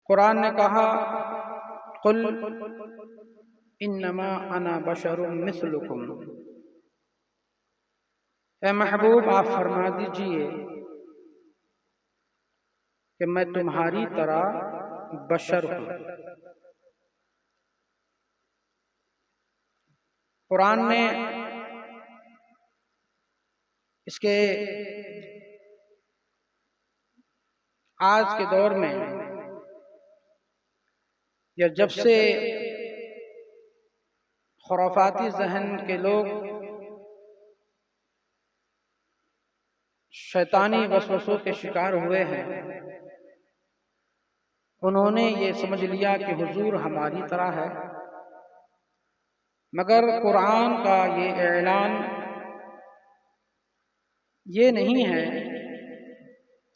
कुरान ने कहा कुल इन्नमा अना बशरुम मिस्लुकुम, ए महबूब आप फरमा दीजिए कि मैं तुम्हारी तरह बशर हूं। कुरान ने इसके आज के दौर में या जब से खुराफाती जहन के लोग शैतानी वसवसों के शिकार हुए हैं, उन्होंने ये समझ लिया कि हुजूर हमारी तरह है। मगर कुरान का ये ऐलान ये नहीं है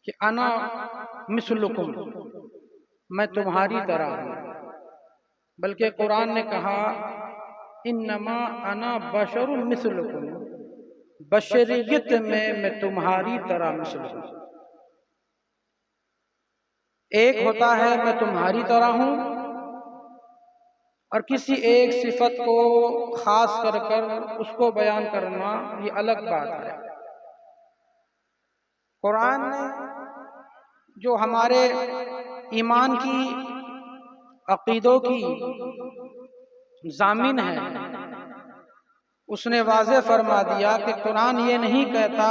कि अना मिस्लुकुम, मैं तुम्हारी तरह हूं, बल्कि कुरान ने कहा इन्नमा अना बशरुम मिस्लुकुम, बशरियत में मैं तुम्हारी तरह मिसल हूं। एक होता है मैं तुम्हारी तरह हूं, और किसी एक सिफत को खास कर उसको बयान करना ये अलग बात है। कुरान ने जो हमारे ईमान की अकीदों की जामिन है, उसने वाज़े फरमा दिया कि कुरान ये नहीं कहता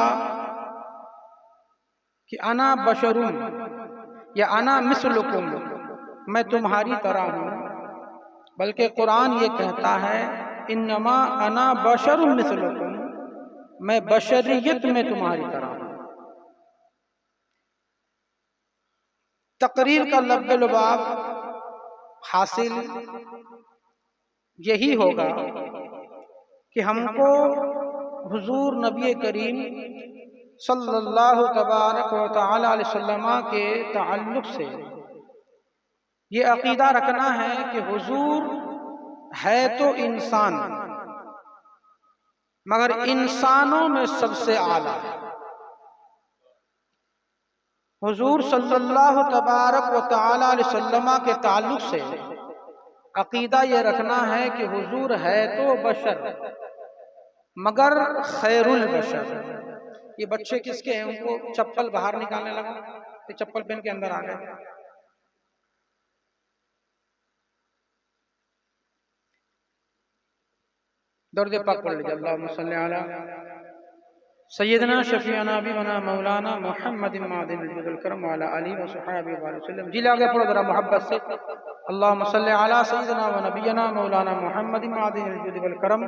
कि अना बशरुम या अना मिस्लुकुम, मैं तुम्हारी तरह हूं, बल्कि कुरान ये कहता है इन्नमा अना बशरुम मिस्लुकुम, मैं बशरियत में तुम्हारी तरह हूं। तकरीर का लब्बे लुबाब हासिल यही होगा कि हमको हुजूर नबी करीम सल्लल्लाहु तबारक व तआला अलैहि वसल्लम के ताल्लुक से ये अकीदा रखना है कि हुजूर है तो इंसान, मगर इंसानों में सबसे आला है। हुजूर सल्लल्लाहु तबारक व तआला अलैहि वसल्लम के ताल्लुक से अकीदा ये रखना है कि हुजूर है तो बशर, मगर खैरुल बशर। ये बच्चे किसके हैं? उनको चप्पल बाहर निकालने लगा, ये चप्पल पहन के अंदर आ गए। दर्द पाक पढ़ लीजिए, अल्लाहुम्मा सल्ली अला सय्यदना शफीअना हबीबना मौलाना मुहम्मद मादिल करम वाला अली व सहाबी वसल्लम। जी आगे पढ़ो जरा मोहब्बत से, अल्लाहुम्मा सल्ली अला सय्यदना व नबियना मौलाना मुहम्मद मादिल करम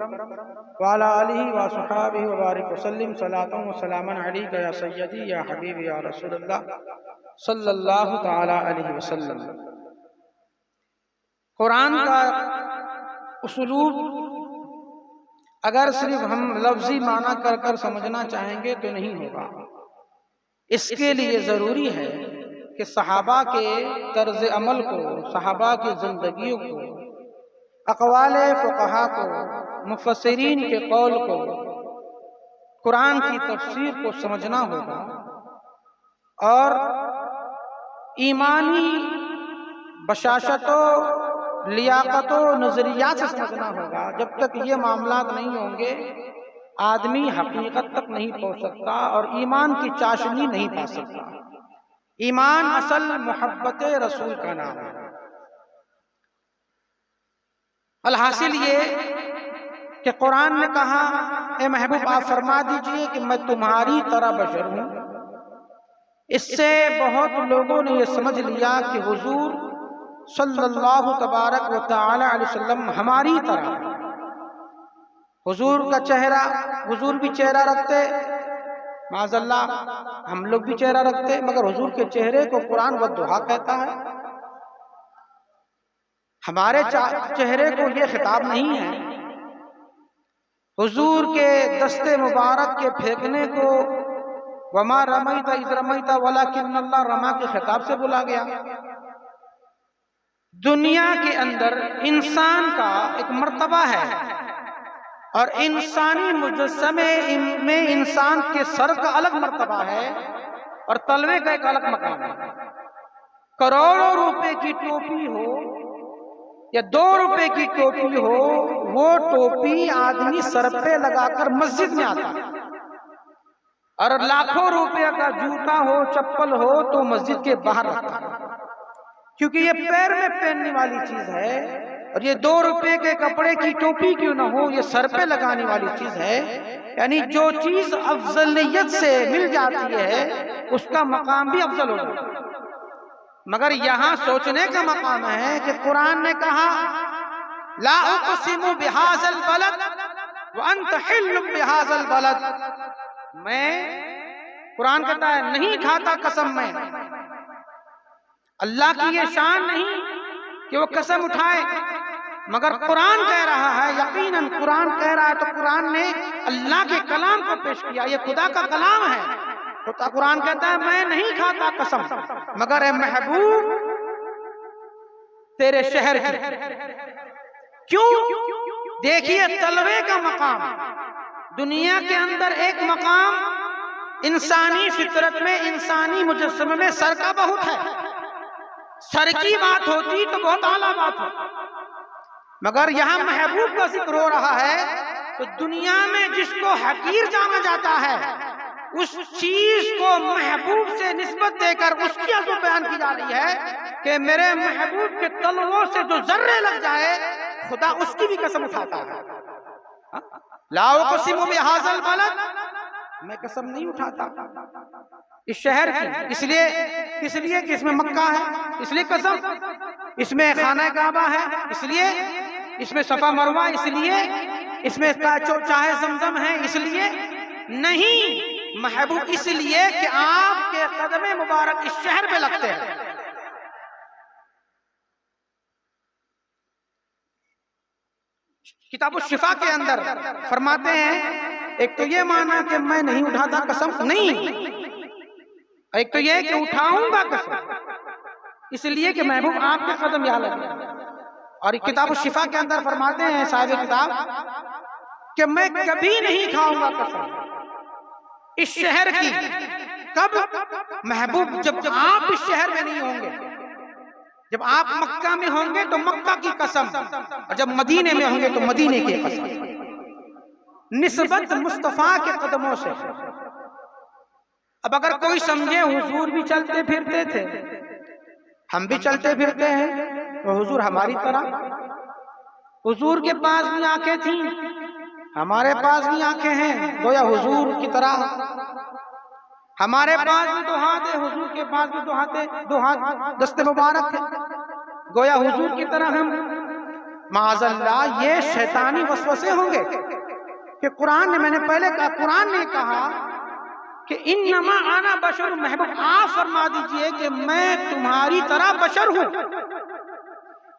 वाला अली व सहाबी व बारिक वसल्लम सलातन व सलामन अलैका या सय्यदी या हबीबी या रसूलुल्लाह सल्लल्लाहु तआला अलैहि वसल्लम। कुरान का उसलूब अगर सिर्फ हम लफ्जी माना कर समझना चाहेंगे तो नहीं होगा। इसके लिए जरूरी है कि सहाबा के तर्ज अमल को, सहाबा की जिंदगियों को, अक़वाले फ़ुक़हा को, मुफ़स्सिरीन के कौल को, कुरान की तफसीर को समझना होगा और ईमानी बशाशतों, लियाकतो नजरियात से समझना होगा। जब तक ये मामलात नहीं होंगे आदमी हकीकत तक नहीं पहुंच सकता और ईमान की चाशनी नहीं पा सकता। ईमान असल मोहब्बत रसूल का नाम है। अलहासिल ये कि कुरान ने कहा ए महबूब आप फरमा दीजिए कि मैं तुम्हारी तरह बशर हूं। इससे बहुत लोगों ने यह समझ लिया कि हुजूर सल्लल्लाहु तबारक व तआला अलैहि वसल्लम हमारी तरह। हुजूर का चेहरा, हुजूर भी चेहरा रखते, माज़अल्लाह हम लोग भी चेहरा रखते, मगर हुजूर के चेहरे को कुरान वद्दुहा कहता है। हमारे चेहरे को यह खिताब नहीं है। हुजूर के दस्ते मुबारक के फेंकने को वमा रमैता इज़ रमैता वलाकिन्नल्लाह रमा के खिताब से बोला गया। दुनिया के अंदर इंसान का एक मर्तबा है और इंसानी मुजस्समे में इंसान के सर का अलग मर्तबा है और तलवे का एक अलग मकाम है। करोड़ों रुपए की टोपी हो या 2 रुपए की टोपी हो, वो टोपी आदमी सर पे लगाकर मस्जिद में आता है, और लाखों रुपए का जूता हो, चप्पल हो तो मस्जिद के बाहर रखता है, क्योंकि ये पैर में पहनने वाली चीज है। और ये 2 रुपए के कपड़े की टोपी क्यों ना हो, ये सर पे लगाने वाली चीज है। यानी जो चीज अफजलियत से मिल जाती है उसका मकाम भी अफजल हो जाता है। मगर यहां सोचने का मकाम है कि कुरान ने कहा ला उक़सिमु बिहाज़ल बलद व अंत हिल्लुम बिहाज़ल बलद, मैं, कुरान कहता है नहीं खाता कसम मैं। अल्लाह की ये शान नहीं कि वो कसम उठाए, मगर कुरान कह रहा है, यकीनन कुरान कह रहा है, तो कुरान ने अल्लाह के कलाम को पेश किया, ये खुदा का कलाम है। तो कुरान कहता है मैं नहीं खाता कसम, मगर ए महबूब तेरे शहर की। क्यों? देखिए तलवे का मकाम, दुनिया के अंदर एक मकाम इंसानी फितरत में, इंसानी मुजस्समे में सर का बहुत है। सर की बात होती तो बहुत आला बात हो, मगर यहां महबूब का जिक्र हो रहा है, तो दुनिया में जिसको हकीर जाना जाता है उस चीज को महबूब से निस्बत देकर उसकी अज़मत बयान की जा रही है कि मेरे महबूब के तलवों से जो जर्रे लग जाए खुदा उसकी भी कसम उठाता है। ला उक़सिमु बिहाज़ल बलद, मैं कसम नहीं उठाता इस शहर की, इसलिए कि इसमें मक्का है, इसलिए कसम, इसमें खाना काबा है इसलिए, इसमें सफा मरवा इसलिए, इसमें चाहे जमजम है इसलिए नहीं, महबूब इसलिए कि आपके कदमे मुबारक इस शहर पे लगते हैं। किताब शिफा के अंदर फरमाते हैं, एक तो ये माना कि मैं नहीं उठाता कसम, नहीं, एक तो ये कि उठाऊंगा कसम इसलिए कि महबूब आपके कदम यहाँ लगे। और किताब शिफा के अंदर फरमाते हैं साहिब किताब कि मैं कभी नहीं खाऊंगा कसम इस शहर की। कब? महबूब जब आप इस शहर में नहीं होंगे, जब आप मक्का में होंगे तो मक्का की कसम, और जब मदीने में होंगे तो मदीने की कसम, निस्बत मुस्तफा के कदमों से। अब अगर कोई समझे हुजूर भी चलते फिरते थे, हम भी चलते फिरते हैं, तो हुजूर हमारी तरह, हुजूर के पास भी आंखें थी, हमारे पास भी आंखें हैं, गोया हुजूर की तरह। हमारे पास भी 2 हाथ है, हुजूर के पास भी 2 हाथ दस्ते मुबारक है, गोया हुजूर की तरह हम। माअज़ल्लाह ये शैतानी वसवसे होंगे कि कुरान ने, मैंने पहले कहा, कुरान ने कहा कि इन्नमा आना बशर, महबूब आप फरमा दीजिए कि मैं तुम्हारी तरह बशर हूं,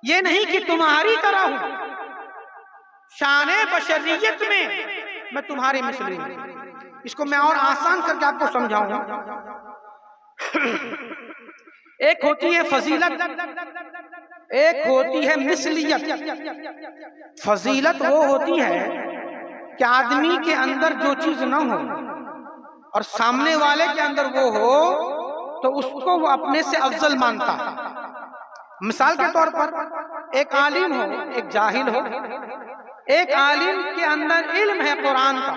ये नहीं कि तुम्हारी तरह हूं, शाने बशरियत में मैं तुम्हारी मिसली हूं। इसको मैं और आसान करके आपको समझाऊंगा। एक होती है फजीलत, एक होती है मिसलियत। फजीलत वो होती है कि आदमी के अंदर जो चीज न हो और सामने वाले के अंदर वो हो तो उसको वो अपने से अफजल मानता है। मिसाल के तौर पर एक आलिम हो, एक जाहिल हो। एक आलिम के अंदर इल्म है कुरान का,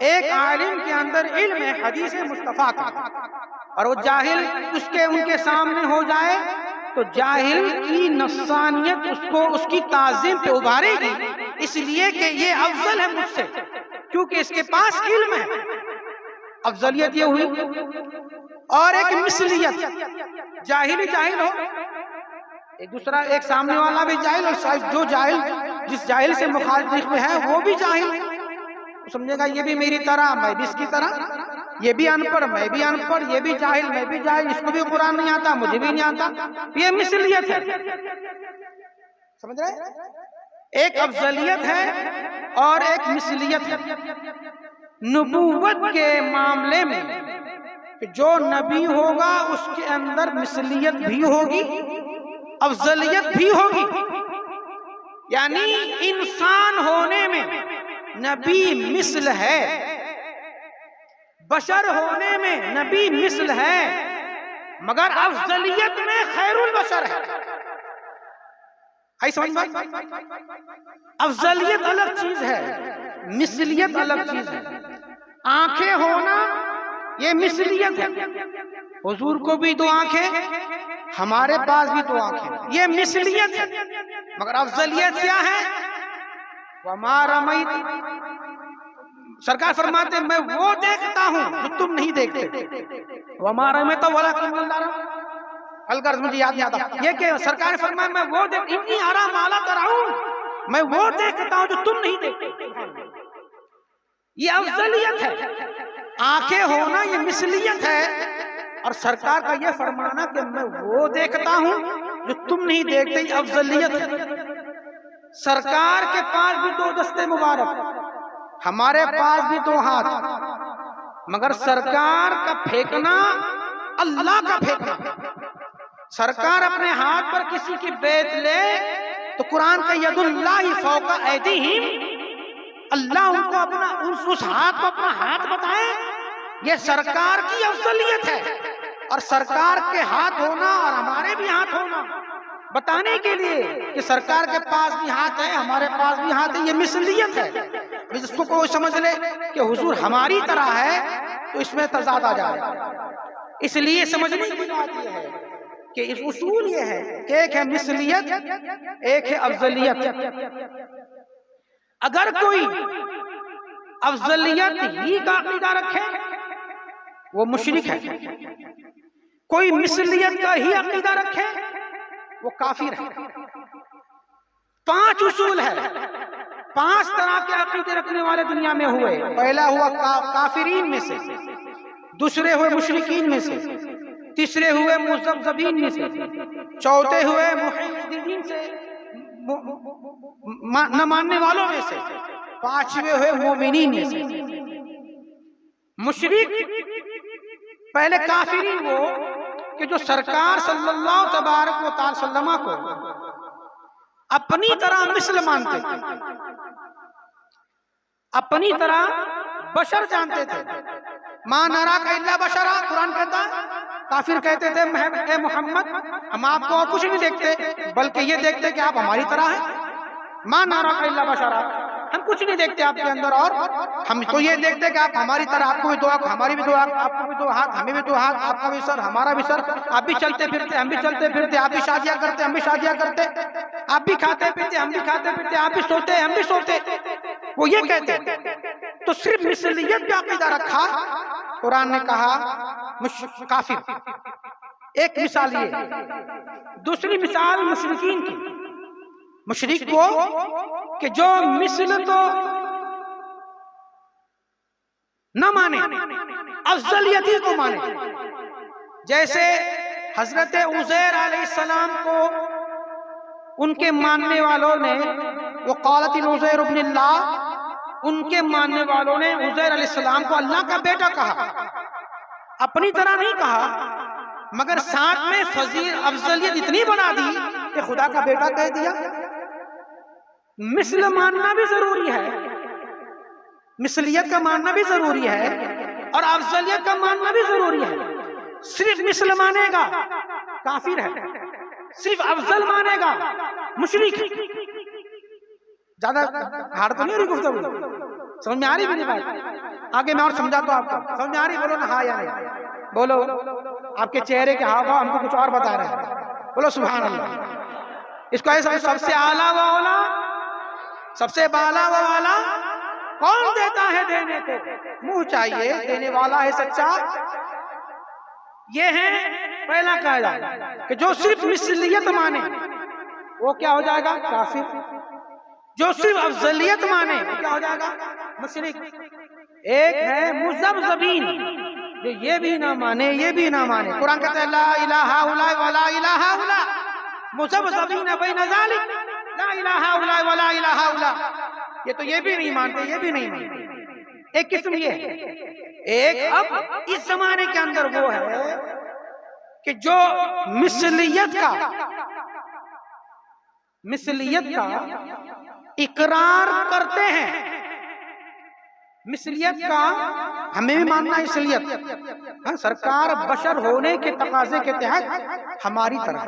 एक आलिम के अंदर इल्म है हदीस मुस्तफा का, और वो जाहिल उनके सामने हो जाए तो जाहिल की नफसानियत उसको उसकी ताज़ीम पे उभारेगी, इसलिए कि ये अफजल है मुझसे, क्योंकि इसके पास इल्म है। अफजलियत ये हुई। और एक मिसलियत, जाहिल जाहिल हो, एक दूसरा, एक सामने वाला भी जाहिल और जो जाहिल जिस जाहिल से मुखालिफ में है वो भी जाहिल, समझेगा ये भी मेरी तरह, मैं भी इसकी तरह, ये भी अनपढ़, मैं भी अनपढ़, ये भी जाहिल, मैं भी जाहिल, इसको भी कुरान नहीं आता, मुझे भी नहीं आता। ये मिसलियत है, समझ रहे? एक अफजलियत है और एक मिसलियत है। नबूवत के मामले में जो नबी होगा उसके अंदर मिसलियत भी होगी, अफजलियत भी होगी। यानी इंसान होने में नबी मिसल है, बशर होने में नबी मिसल है, मगर अफजलियत में खैरुल बशर है। आई समझ में? अफजलियत अलग चीज है, मिसलियत अलग चीज है। आंखें होना ये मिसलियत है। हुजूर को भी दो आंखें, हमारे पास भी दो आंखें, ये मिसलियत है। मगर अफजलियत क्या है? वमा रमैत, सरकार फरमाते मैं वो देखता हूं जो तुम नहीं देखते। वमा रमैत वलाकिन्नल्लाह रमा, अलगर्ज मुझे याद नहीं आता ये कि सरकार फरमाए मैं वो देख, इन्नी अरा माला कराऊं, मैं वो देखता हूं जो तुम नहीं देखते। ये अफजलियत है। आंखें होना ये मिसलियत है, और सरकार का ये फरमाना कि मैं वो देखता हूं जो तुम नहीं देखते, ये अफजलियत है। सरकार के पास भी दो दस्ते मुबारक, हमारे पास भी दो हाथ, मगर सरकार का फेंकना अल्लाह का फेंकना। सरकार अपने हाथ पर किसी की बेत ले तो कुरान का यदुल्लाहि फौका ऐदीहिम, अल्लाह उनको अपना उस हाथ को अपना हाथ बताए, ये सरकार की अफजलियत है। और सरकार के हाथ होना और हमारे भी हाथ होना बताने के लिए कि सरकार के पास भी हाथ है, हमारे पास भी हाथ है, ये मिसलियत है। जिसको कोई समझ ले कि हुजूर हमारी तरह है तो इसमें तजाद आ जाए। इसलिए समझने की बात यह है कि इस उसूल ये है कि एक है मिसलियत, एक है अफजलियत। अगर कोई अफजलियत ही का अकीदा रखे वो मुशरिक है, कोई मिसलियत का ही अकीदा रखे वो काफिर है। 5 उसूल है, 5 तरह के अकीदे रखने वाले दुनिया में हुए। पहला हुआ काफिरीन में से, दूसरे हुए मुशरिकीन में से, तीसरे हुए मुज़ब्ज़बीन में से, चौथे हुए मुहिद्दीन से न मानने वालों में से, 5वें हुए मोमिनीन में से। मुशरिक पहले काफिरीन वो कि जो सरकार सल्लल्लाहु तबारक व तआला सल्लमा को अपनी तरह मिस्ल मानते थे, अपनी तरह बशर जानते थे। मा नराका इल्ला बशरा, कुरान कहता है काफिर कहते थे ए मोहम्मद हम आपको और कुछ नहीं देखते बल्कि ये देखते कि आप हमारी तरह हैं। मा नराका इल्ला बशरा, हम कुछ नहीं देखते आपके अंदर और हम तो ये देखते कि आप हमारी तरह, आपको भी दो आंख, हमारी भी दो आंख, आपको भी दो हाथ, हमें भी दो हाथ, आपका भी सर, हमारा भी सर, आप भी चलते फिरते, हम भी चलते फिरते, आप भी शादियां करते, हम भी शादियां करते, आप भी खाते पीते, हम भी खाते पीते, आप भी सोते, हम भी सोते, वो ये कहते। तो सिर्फ मिसलियत का अकीदा रखा, कुरान ने कहा काफिर। एक मिसाल ये, दूसरी मिसाल मुशरिकीन की। मुशरिक वो कि जो मिसल तो न माने, अफजलियती को माने। जैसे हजरत उज़ैर अलैहिस्सलाम को उनके मानने वालों ने, वो क़ालतिल उज़ैर इब्नुल्लाह, उनके मानने वालों ने उज़ैर अलैहिस्सलाम को अल्लाह का बेटा कहा। अपनी तरह नहीं कहा, मगर साथ में फजील अफजलियत इतनी बढ़ा दी कि खुदा का बेटा कह दिया। मिसल मानना भी जरूरी है, मिसलियत का मानना भी जरूरी है और अफजलियत का मानना भी जरूरी है। सिर्फ मिसल मानेगा काफिर है, सिर्फ अफजल मानेगा मुशरिक। ज्यादा हार्ड तो नहीं हो रही गुफ्तगू? समझ में आ रही मेरी बात? आगे मैं और समझाता हूं आपको। समझ में आ रही? बोलो ना हाँ या नहीं। बोलो। आपके चेहरे के हाव भाव हमको कुछ और बता रहे हैं। बोलो सुभान अल्लाह। इसको ऐसा सबसे आला व औला, सबसे बाला व वाला कौन देता है देने को? मुंह चाहिए, देने वाला है सच्चा। ये है पहला कायदा कि जो सिर्फ मिसलियत माने वो क्या हो जाएगा? काफिर। जो सिर्फ अफजलियत माने वो क्या हो जाएगा? मुशरिक। एक है मुज़ब्ज़बीन, जो ये भी ना माने ये भी ना माने। कुरान कहता है ला इलाहा उला वला इलाहा उला, मुज़ब्ज़बीन बैन ज़ालिक, ला इलाहा उला वला इलाहा उला। ये तो ये भी नहीं मानते, ये भी नहीं मानते। एक किस्म ये है। एक अब इस जमाने के अंदर वो है कि जो मिसलियत का, इकरार करते हैं मिसलियत का हमें भी मानना है, इसलियत हाँ, सरकार बशर होने के तकाजे के तहत हमारी तरह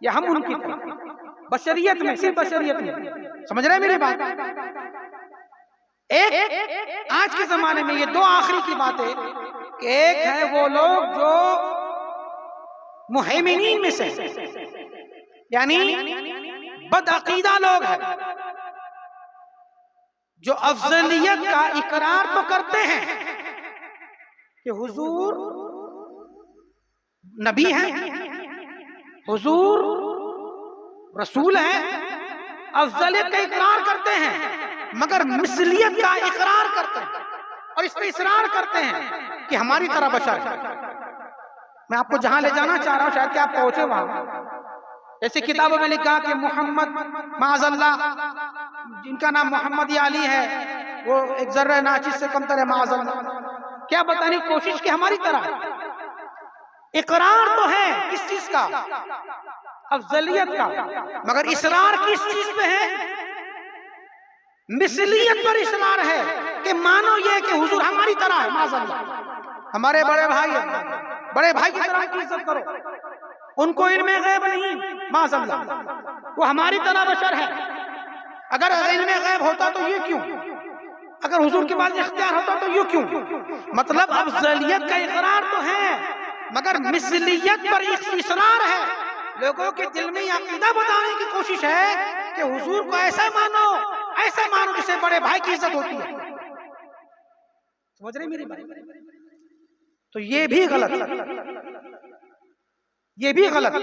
या हम उनकी तरह, बशरियत में, सिर्फ बशरियत में। समझ रहे हैं मेरी बात? एक आज के जमाने में ये दो आखिरी की बात है कि एक है वो लोग जो मुहैमिनीन में से, यानी बदअकीदा लोग हैं, जो अफजलियत का इकरार तो करते हैं कि हुजूर नबी हैं, हुजूर रसूल हैं, अफजलियत का इकरार करते हैं, मगर मिसलियत का इकरार करते हैं और इस पे इसरार करते हैं कि हमारी तरह बशर है। मैं आपको जहां ले जाना चाह रहा हूं शायद कि आप पहुंचे वहां। जैसे किताबों में लिखा कि मोहम्मद माज़अल्लाह, जिनका नाम मोहम्मद या अली है, वो एक जर्रे नाचिस से कमतर है माज़अल्लाह। क्या बताने की कोशिश कि हमारी तरह इकरार तो है किस चीज का, अफजलियत का, मगर इसरार किस चीज पे है, मिसलियत पर इसरार है कि मानो ये कि हुजूर हमारी तरह है, माज़अल्लाह हमारे बड़े भाई है, बड़े भाई की तरह की इज्जत करो, उनको इल्मे गैब नहीं, माज़अल्लाह वो हमारी तरह बशर है। अगर इल्मे गैब होता तो ये क्यों, अगर हुजूर के पास इख्तियार होता तो ये क्यों। मतलब अफजलियत का इकरार तो है मगर मिसलियत पर इसरार है। लोगों के दिल में अकीदा बताने की कोशिश है कि हुजूर को ऐसा मानो जिससे बड़े भाई की इज्जत होती है। समझ रहे मेरी बात? तो ये भी गलत, ये भी गलत।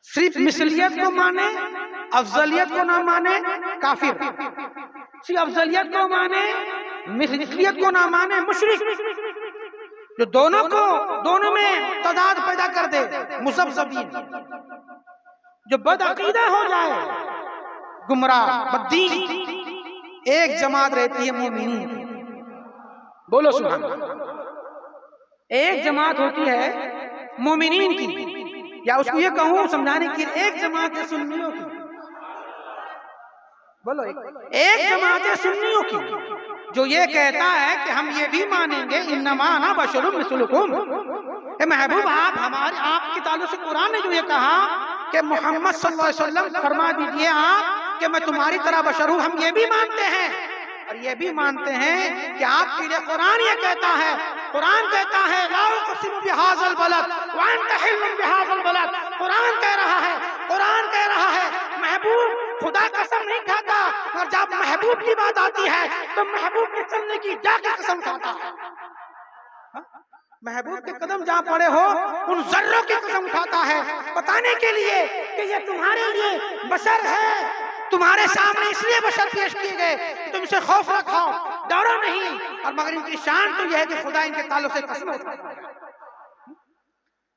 सिर्फ मिसलियत को माने, अफजलियत को ना माने काफिर, सिर्फ अफजलियत को माने, मिसलियत को ना माने मुशरिक। जो दोनों में तदाद पैदा कर दे, मुज़ब्ज़बीन, जो बदअकीदा हो जाए, गुमराह बद्दीन। एक जमात रहती है मोमिनीन, बोलो सुभान अल्लाह। एक जमात होती है मोमिनीन की, या उसको ये कहूं समझाने की, एक जमात है सुन्नियों की, बोलो एक जमात है सुन्नियों की, जो ये कहता है कि हम ये भी मानेंगे इन्नमा अना बशरुम मिसलुकुम। महबूब आपके ताल्लुक से कुरान ने जो ये कहा कि मोहम्मद सल्लल्लाहु अलैहि वसल्लम फरमा दीजिए आप कि मैं तुम्हारी तरह बशर हूं, हम ये भी मानते हैं। और ये भी मानते हैं कि आपके लिए कुरान ये कहता है, कुरान कहता है ला उक़सिमु बिहाज़ल बलद व अंत हिल्लुम बिहाज़ल बलद। कुरान कह रहा है महबूब खुदा कसम नहीं खाता, और जब महबूब की बात आती है तो महबूब के चलने की जाके कसम खाता है। महबूब के कदम जहाँ पड़े हो उन जर्रों की कसम उठाता है, बताने के लिए कि ये तुम्हारे लिए बशर है, तुम्हारे सामने इसलिए बशर पेश किए गए कि तुम इसे खौफ रखो, डरो नहीं। और मगर इनकी शान तो यह है कि खुदा इनके ताल्लुक से कसम उठाता है।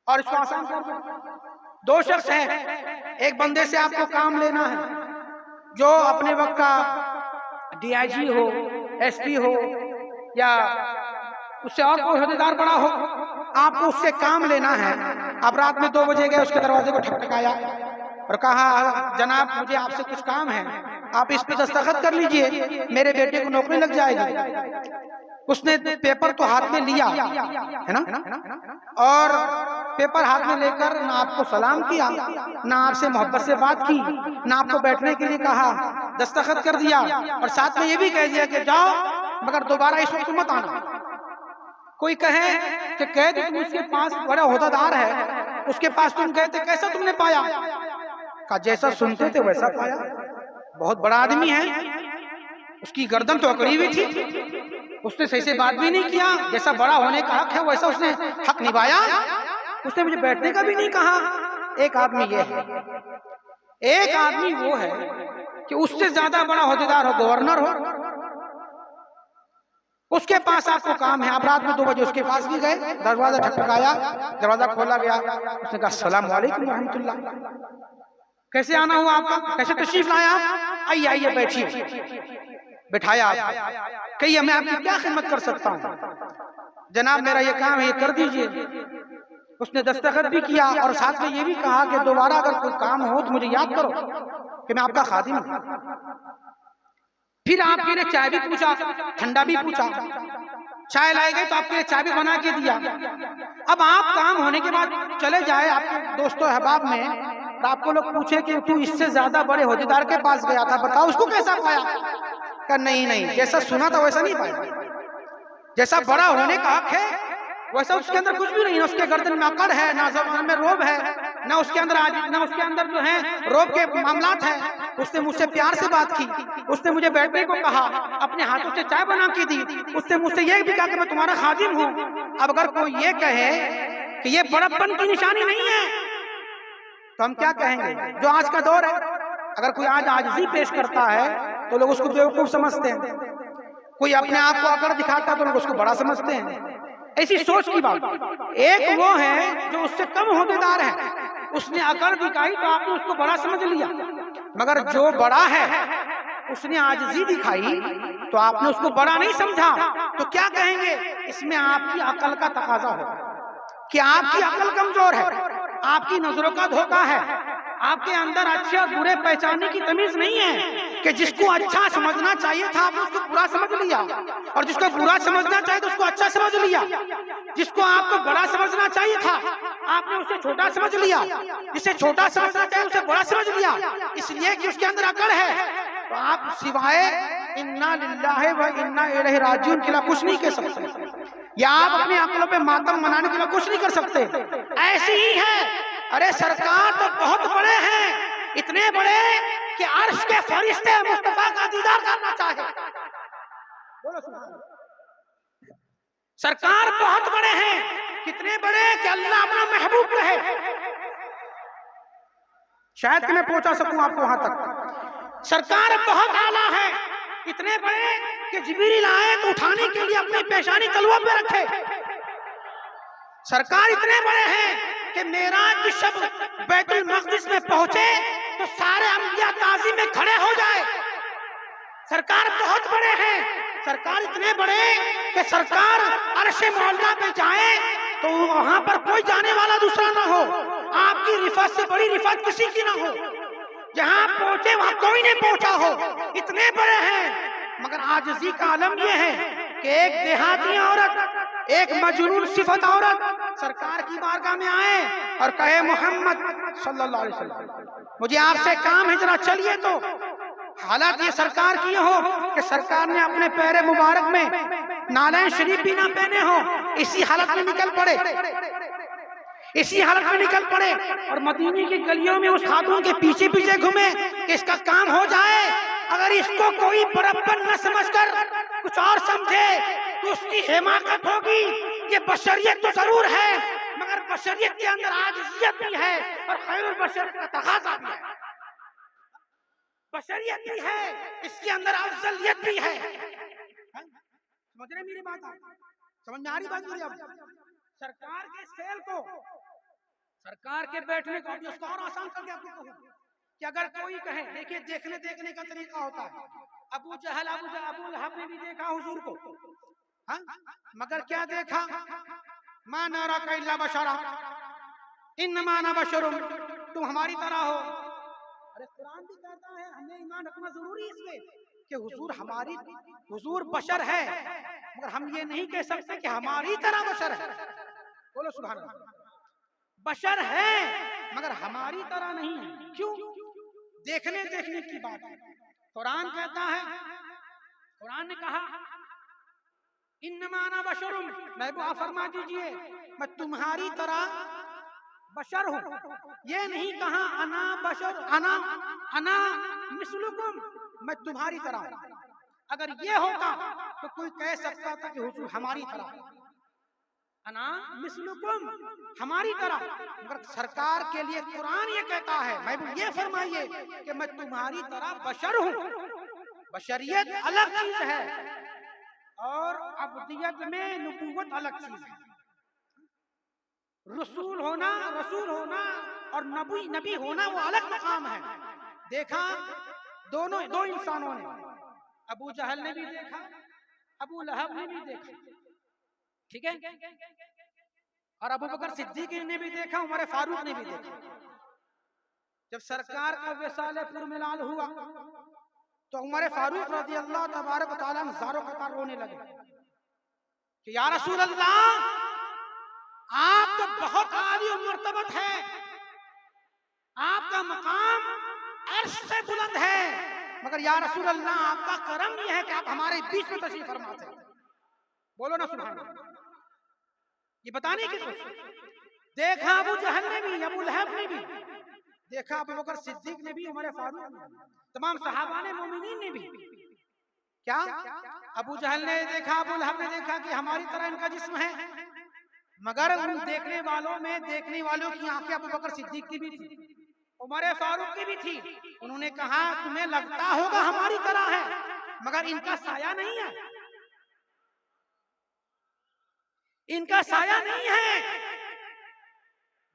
और इसको आसान कर दो, दो शख्स हैं, एक बंदे से आपको काम लेना है जो अपने वक्त का DIG हो, SP हो, या उससे और कोई ओहदेदार बड़ा हो, आपको उससे काम लेना है। आप रात में 2 बजे गए, उसके दरवाजे को ठकठकाया और कहा जनाब मुझे आपसे कुछ काम है, आप इस पे दस्तखत कर लीजिए, मेरे बेटे को नौकरी लग जाएगी। उसने पेपर तो हाथ में लिया है ना, और पेपर हाथ में लेकर ना आपको सलाम किया, ना आपसे मोहब्बत से बात की, ना आपको बैठने के लिए कहा, दस्तखत कर दिया और साथ में ये भी कह दिया कि जाओ मगर दोबारा इस वक्त मत आना। कोई कहे कि कह दे तुम उसके पास बड़ा ओहदेदार है, उसके पास तुम गए थे, कैसा तुमने पाया? कहा जैसा सुनते थे वैसा पाया, बहुत बड़ा आदमी है, उसकी गर्दन तो अकड़ी हुई थी, उसने सही से बात भी नहीं किया, जैसा बड़ा होने का हक है वैसा उसने हक निभाया, उसने मुझे बैठने का भी नहीं कहा। एक आदमी ये है, एक आदमी वो है कि उससे ज्यादा बड़ा ओहदेदार हो, गवर्नर हो, उसके पास आपको काम है, आप रात में 2 बजे उसके पास भी गए, दरवाजा ठकठकाया, दरवाजा खोला गया, उसने कहा अस्सलाम वालेकुम रहमतुल्लाह, कैसे आना हुआ आपका, कैसे तशरीफ लाया आप, आइए आइए बैठिए। बैठाया आप, कहिए मैं आपकी क्या खिदमत कर सकता हूँ? जनाब मेरा ये काम है, ये कर दीजिए। उसने दस्तखत भी किया और साथ में ये भी कहा कि दोबारा अगर कोई काम हो तो मुझे याद करो कि मैं आपका खादिम हूँ। फिर आपके लिए चाय भी पूछा, ठंडा भी पूछा। चाय लाई गई तो आपके लिए चाय भी बना के दिया। अब आप काम होने के बाद चले जाए आपके दोस्तों अहबाब में, और आपको लोग पूछे कि तू इससे ज्यादा बड़े होदेदार के पास गया था, बताओ उसको कैसा पाया? क्या नहीं नहीं, जैसा सुना था वैसा नहीं पाया। जैसा बड़ा होने का हक है वैसा उसके अंदर कुछ भी नहीं है। उसके गर्दन में अकड़ है, ना ज़बान में रोब है, ना उसके अंदर ना उसके अंदर जो है रोब के मामलात है। उसने मुझसे प्यार से बात की, उसने मुझे बैठने को कहा, अपने हाथों से चाय बना के दी, उसने मुझसे ये भी कहा कि मैं तुम्हारा खादिम हूँ। अब अगर कोई ये कहे कि ये बड़प्पन की निशानी नहीं है तो हम क्या कहेंगे? जो आज का दौर है, अगर कोई आज आजिज़ी पेश करता है तो लोग उसको बेवकूफ समझते हैं, कोई अपने आप को अकड़ दिखाता है तो लोग उसको बड़ा समझते हैं। ऐसी सोच की बात। एक वो है जो उससे कम होदेदार है, उसने अकड़ दिखाई तो आपने उसको बड़ा समझ लिया, मगर जो बड़ा है उसने आजिज़ी दिखाई तो आपने उसको बड़ा नहीं समझा। तो क्या कहेंगे? इसमें आपकी अकल का तकाजा होगा कि आपकी अकल कमजोर है, आपकी नजरों का धोखा है, आपके अंदर अच्छे और बुरे पहचानने की तमीज नहीं है कि जिसको अच्छा समझना चाहिए था आपने उसको बुरा समझ लिया, और जिसको बुरा समझना चाहिए तो उसको अच्छा समझ लिया। जिसको आपको बड़ा समझना चाहिए था आपने उसे छोटा समझ लिया, जिसे छोटा समझना चाहिए उसे बड़ा समझ लिया, इसलिए कि उसके अंदर अकड़ है। तो आप सिवाय इन्ना लिल्लाहि व इन्ना इलैहि राजिऊन के लिए कुछ नहीं कह सकते, या आप अपने अकलों पे मातम मनाने के लिए कुछ नहीं कर सकते। ऐसी ही है। अरे सरकार तो बहुत बड़े हैं, इतने बड़े कि अर्श के फरिश्ते मुस्तफा का दीदार करना चाहे। सरकार बहुत बड़े हैं, कितने बड़े कि अल्लाह अपना महबूब कहे। शायद कि मैं पहुंचा सकूं आपको वहां तक। सरकार बहुत आला है, इतने बड़े कि जिब्रील आए तो उठाने के लिए अपनी पेशानी तलवा पे रखे। सरकार इतने बड़े हैं कि मेराज की शब बैतुल मक़दिस में पहुंचे तो सारे अंबिया ताज़ी में खड़े हो जाए। सरकार बहुत बड़े हैं। सरकार इतने बड़े कि सरकार अर्श मौला पे जाए तो वहां पर कोई जाने वाला दूसरा ना हो, आपकी रिफत से बड़ी रिफत किसी की ना हो। जहां पहुंचे वहां कोई नहीं पहुंचा हो, इतने बड़े हैं। मगर आजिज़ी का आलम यह है कि एक देहाती औरत, एक मजनून सिफत औरत सरकार की बारगाह में आए और कहे मोहम्मद सल्लल्लाहु अलैहि वसल्लम मुझे आपसे काम है, जरा चलिए। तो हालात ये सरकार की हो कि सरकार ने अपने पैरे मुबारक में नालैन शरीफ भी ना पहने हो, इसी हालत में निकल पड़े, इसी हालत में निकल पड़े और मदीने की गलियों में उस खातून के पीछे पीछे घूमे कि इसका काम हो जाए। अगर इसको कोई बड़प्पन न समझकर कुछ और समझे तो उसकी हिमाकत होगी। ये बशरियत तो जरूर है, मगर बशरियत के अंदर आजिज़ियत भी है और खैरुल बशर का तकाज़ा भी है। बशरियत भी है, इसके अंदर अफजलियत भी है। समझ रहे मेरी बात? समझ में आ रही बात मेरी? अब सरकार के सेल को, सरकार के बैठने को उसको और आसान करके आपको कहूं कि अगर कोई कहे, देखिए देखने का तरीका होता है। अबू जहल अबू लहब ने भी देखा हुजूर को, हाँ? मगर क्या देखा? मा नराका इल्ला बशरा इन्नमा अना बशरुन, तुम हमारी तरह हो। अरे कुरान भी कहता है हमें ईमान रखना जरूरी है इसमें कि हुजूर बशर है, मगर हम ये नहीं कह सकते कि हमारी तरह बशर है। बोलो सुभान अल्लाह। बशर है मगर हमारी तरह नहीं है। क्यों? देखने की बात है। कुरान कहता है, कुरान ने कहा इन्नमा अना बशरुन, महबूब फरमा दीजिए मैं तुम्हारी तरह बशर हूँ। ये नहीं कहा अना बशर अना मिसलुकुम, मैं तुम्हारी तरह हूँ। अगर ये होता तो कोई कह सकता था कि हुजूर हमारी तरह, अना मिसलुकुम हमारी तरह, मगर सरकार के लिए कुरान ये कहता है महबूब ये फरमाइए कि मैं तुम्हारी तरह बशर हूँ। बशरियत अलग चीज है और अब्दियत में नबूवत अलग चीज है। रसूल होना और नबी होना वो अलग मकाम है। देखा दो इंसानों ने, अबू जहल ने भी देखा, अबू लहब ने भी देखा, ठीक है, और अबू बकर सिद्दीक ने भी देखा, उमर फारूक ने भी देखा। जब सरकार का विसाले पुरमिलाल हुआ तो उमर फारूक रज़ी अल्लाह तबारक व तआला ज़ारो कतार रोने लगे कि या रसूल अल्लाह, आप तो बहुत आली मर्तबत है, आपका मकाम अर्श से बुलंद है, मगर या रसूल अल्लाह आपका करम यह है कि आप हमारे बीच में तशरीफ फरमाते हैं। बोलो ना सुभान अल्लाह। ये बताने की कोशिश देखा अबू जहल ने भी, अबू लहब ने भी देखा, अबू बकर सिद्दीक ने भी, उमर फारूक ने, तमाम सहाबा ने, मोमिनीन ने भी। क्या अबू जहल ने देखा, अबू लहब ने देखा कि हमारी तरह इनका जिस्म है, मगर उन देखने वालों में देखने वालों की आंखें अबू बकर सिद्दीक की भी थी, उमर फारूक की भी थी। उन्होंने कहा तुम्हें लगता होगा हमारी तरह है, मगर इनका साया नहीं है, इनका साया नहीं है।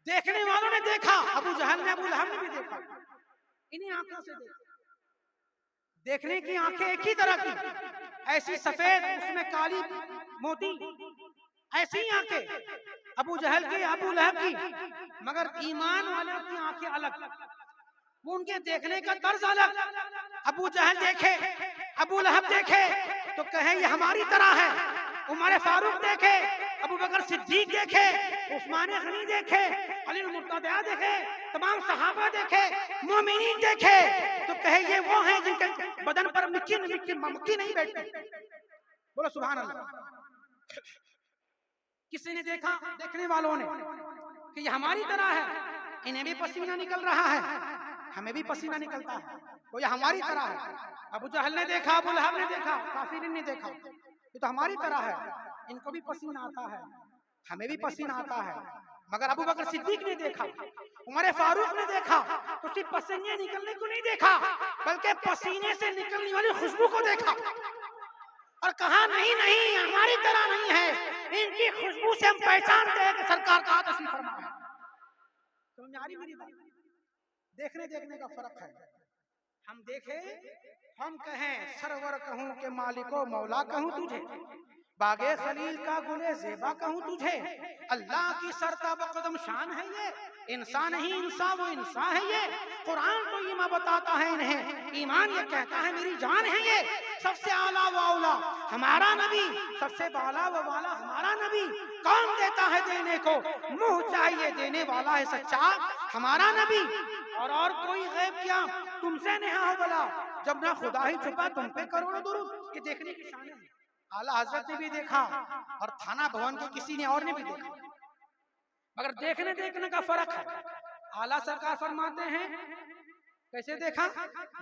देखने वालों ने देखा, अबू जहल ने, अबू लहब ने भी देखा, इन्हीं आंखों से देखा। देखने की आंखें एक ही तरह की, ऐसी सफेद उसमें काली मोती, ऐसी आंखें अबू जहल की, अबू लहब की, मगर ईमान वालों की आंखें अलग, वो उनके देखने का तर्ज अलग। अबू जहल देखे, अबू लहब देखे तो कहे ये हमारी तरह है, उमर फारूक देखे, अबू बकर सिद्दीक देखे, उस्मान गनी देखे, अली मुर्तज़ा देखे, तमाम सहाबा देखे, मोमिनीन देखे तो कहे ये वो हैं जिनके बदन पर मक्खी नहीं बैठती। बोलो सुभान अल्लाह। किसी ने देखा, देखने वालों ने, कि ये हमारी तरह है, इन्हें भी पसीना निकल रहा है, हमें भी पसीना निकलता है, तो ये हमारी तरह है। अबू जहल ने देखा, अबू लहब ने देखा, काफिरीन ने देखा, ये तो हमारी तरह है, इनको भी पसीना आता है, हमें भी पसीना आता है। मगर अबू बकर सिद्दीक ने देखा, उमर फारूक ने देखा तो सिर्फ पसीने निकलने को नहीं देखा, बल्कि पसीने से निकलने वाली खुशबू को देखा और कहा नहीं नहीं हमारी तरह नहीं है, इनकी खुशबू से हम पहचानते हैं कि सरकार का तशरीफ फरमा है। समझ आ रही मेरी बात? देखने देखने का फर्क है। हम देखे, हम कहें सरवर कहूं के मालिको मौला कहूं तुझे, बागे खलील का गुले ज़ेबा कहूं तुझे, अल्लाह की सरता बकदम शान है ये, इंसान ही इंसान वो इंसान है ये, कुरान तो ईमान बताता है इन्हें, ईमान ये कहता है मेरी जान है ये, सबसे आला व औला हमारा नबी, सबसे बाला व वाला हमारा नबी, कौन देता है देने को, मुंह चाहिए देने वाला है सच्चा हमारा नबी, और कोई गैब क्या तुमसे नहीं हो भला, जब ना खुदा ही छुपा तुम पे करोड़ों दुरूद। ये देखने की शान है। आला हजरत ने भी देखा और थाना भवन के किसी ने और ने भी देखा, मगर देखने देखने का फर्क है। आला सरकार फरमाते हैं कैसे देखा,